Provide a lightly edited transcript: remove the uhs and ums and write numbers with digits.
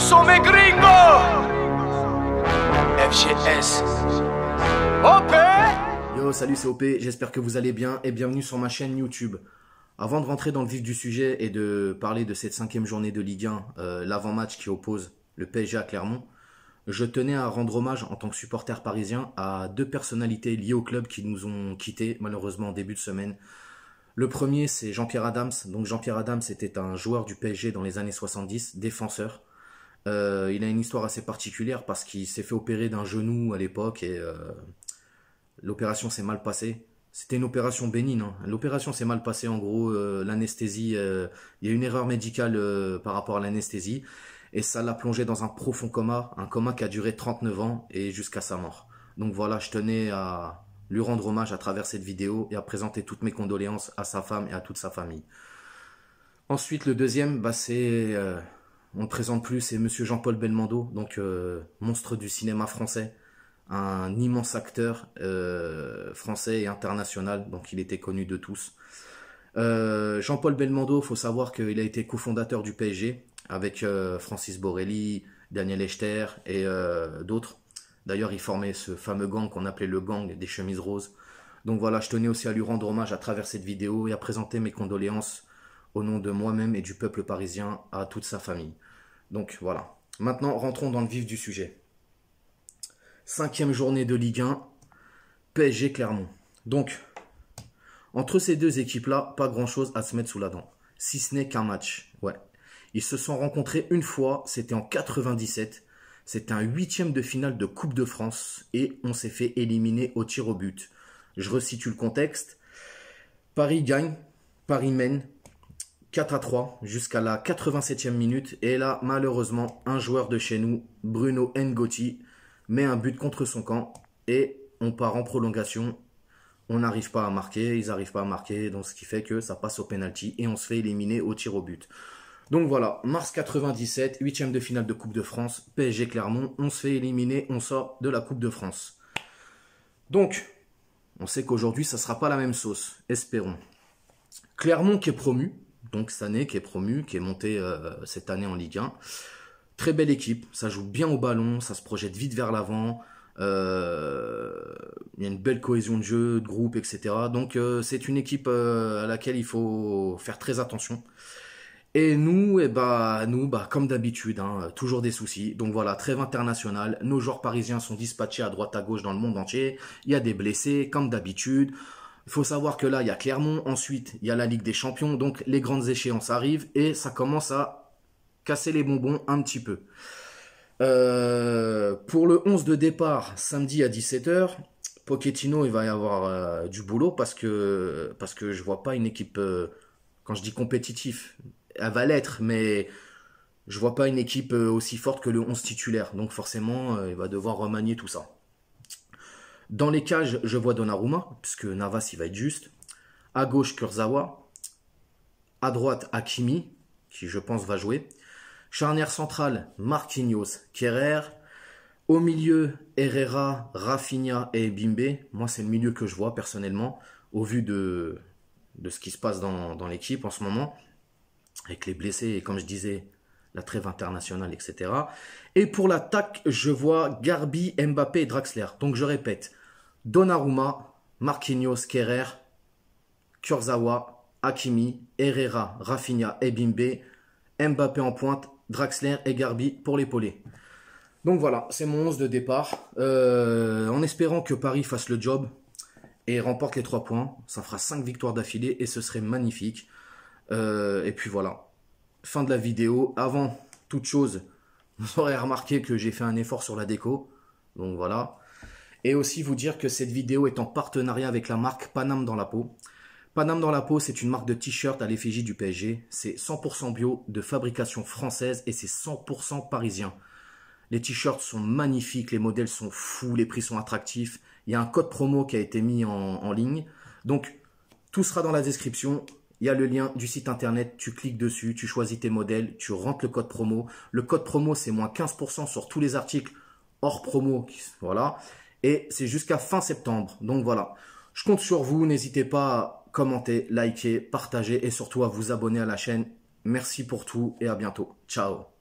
sont mes gringos. FGS. OP. Yo, salut, c'est OP, j'espère que vous allez bien et bienvenue sur ma chaîne YouTube. Avant de rentrer dans le vif du sujet et de parler de cette 5e journée de Ligue 1, l'avant-match qui oppose le PSG à Clermont, je tenais à rendre hommage en tant que supporter parisien à deux personnalités liées au club qui nous ont quittés malheureusement en début de semaine. Le premier, c'est Jean-Pierre Adams. Donc Jean-Pierre Adams était un joueur du PSG dans les années 70, défenseur. Il a une histoire assez particulière parce qu'il s'est fait opérer d'un genou à l'époque et l'opération s'est mal passée. C'était une opération bénigne, hein. L'opération s'est mal passée en gros, l'anesthésie, il y a eu une erreur médicale par rapport à l'anesthésie et ça l'a plongé dans un profond coma, un coma qui a duré 39 ans et jusqu'à sa mort. Donc voilà, je tenais à lui rendre hommage à travers cette vidéo et à présenter toutes mes condoléances à sa femme et à toute sa famille. Ensuite, le deuxième, on ne présente plus, c'est Monsieur Jean-Paul Belmondo, donc monstre du cinéma français, un immense acteur français et international, donc il était connu de tous. Jean-Paul Belmondo, faut savoir qu'il a été cofondateur du PSG avec Francis Borelli, Daniel Echter et d'autres. D'ailleurs, il formait ce fameux gang qu'on appelait le gang des chemises roses. Donc voilà, je tenais aussi à lui rendre hommage à travers cette vidéo et à présenter mes condoléances au nom de moi-même et du peuple parisien à toute sa famille. Donc voilà. Maintenant, rentrons dans le vif du sujet. 5e journée de Ligue 1, PSG Clermont. Donc, entre ces deux équipes-là, pas grand-chose à se mettre sous la dent. Si ce n'est qu'un match. Ouais. Ils se sont rencontrés une fois, c'était en 97. C'était un 8e de finale de Coupe de France et on s'est fait éliminer au tir au but. Je resitue le contexte. Paris gagne, Paris mène 4-3 jusqu'à la 87e minute. Et là, malheureusement, un joueur de chez nous, Bruno N'Goti, met un but contre son camp et on part en prolongation. On n'arrive pas à marquer, ils n'arrivent pas à marquer, donc ce qui fait que ça passe au penalty et on se fait éliminer au tir au but. Donc voilà, mars 97, 8e de finale de Coupe de France, PSG Clermont, on se fait éliminer, on sort de la Coupe de France. Donc, on sait qu'aujourd'hui, ça ne sera pas la même sauce, espérons. Clermont qui est promu, donc cette année qui est promu, qui est monté cette année en Ligue 1. Très belle équipe, ça joue bien au ballon, ça se projette vite vers l'avant. Il y a une belle cohésion de jeu, de groupe, etc. Donc c'est une équipe à laquelle il faut faire très attention. Et nous, comme d'habitude, hein, toujours des soucis. Donc voilà, trêve internationale. Nos joueurs parisiens sont dispatchés à droite à gauche dans le monde entier. Il y a des blessés, comme d'habitude. Il faut savoir que là, il y a Clermont. Ensuite, il y a la Ligue des Champions. Donc les grandes échéances arrivent et ça commence à casser les bonbons un petit peu. Pour le 11 de départ, samedi à 17 h, Pochettino, il va y avoir du boulot parce que je vois pas une équipe, quand je dis compétitif, elle va l'être, mais je vois pas une équipe aussi forte que le 11 titulaire. Donc forcément, il va devoir remanier tout ça. Dans les cages, je vois Donnarumma, puisque Navas, il va être juste. À gauche, Kurzawa. À droite, Hakimi, qui je pense va jouer. Charnière centrale, Marquinhos, Kerrer. Au milieu, Herrera, Rafinha et Bimbe. Moi, c'est le milieu que je vois personnellement, au vu de ce qui se passe dans l'équipe en ce moment, avec les blessés et comme je disais, la trêve internationale, etc. Et pour l'attaque, je vois Garbi, Mbappé et Draxler. Donc je répète, Donnarumma, Marquinhos, Kerrer, Kurzawa, Hakimi, Herrera, Rafinha et Bimbe. Mbappé en pointe, Draxler et Garbi pour l'épauler. Donc voilà, c'est mon 11 de départ. En espérant que Paris fasse le job et remporte les 3 points. Ça fera 5 victoires d'affilée et ce serait magnifique. Et puis voilà, fin de la vidéo. Avant toute chose, vous aurez remarqué que j'ai fait un effort sur la déco. Donc voilà. Et aussi vous dire que cette vidéo est en partenariat avec la marque Paname dans la peau. Paname dans la peau, c'est une marque de t-shirt à l'effigie du PSG. C'est 100% bio, de fabrication française et c'est 100% parisien. Les t-shirts sont magnifiques, les modèles sont fous, les prix sont attractifs. Il y a un code promo qui a été mis en ligne. Donc, tout sera dans la description. Il y a le lien du site internet, tu cliques dessus, tu choisis tes modèles, tu rentres le code promo. Le code promo, c'est moins 15% sur tous les articles hors promo. Voilà. Et c'est jusqu'à fin septembre. Donc voilà. Je compte sur vous. N'hésitez pas à commenter, liker, partager et surtout à vous abonner à la chaîne. Merci pour tout et à bientôt. Ciao.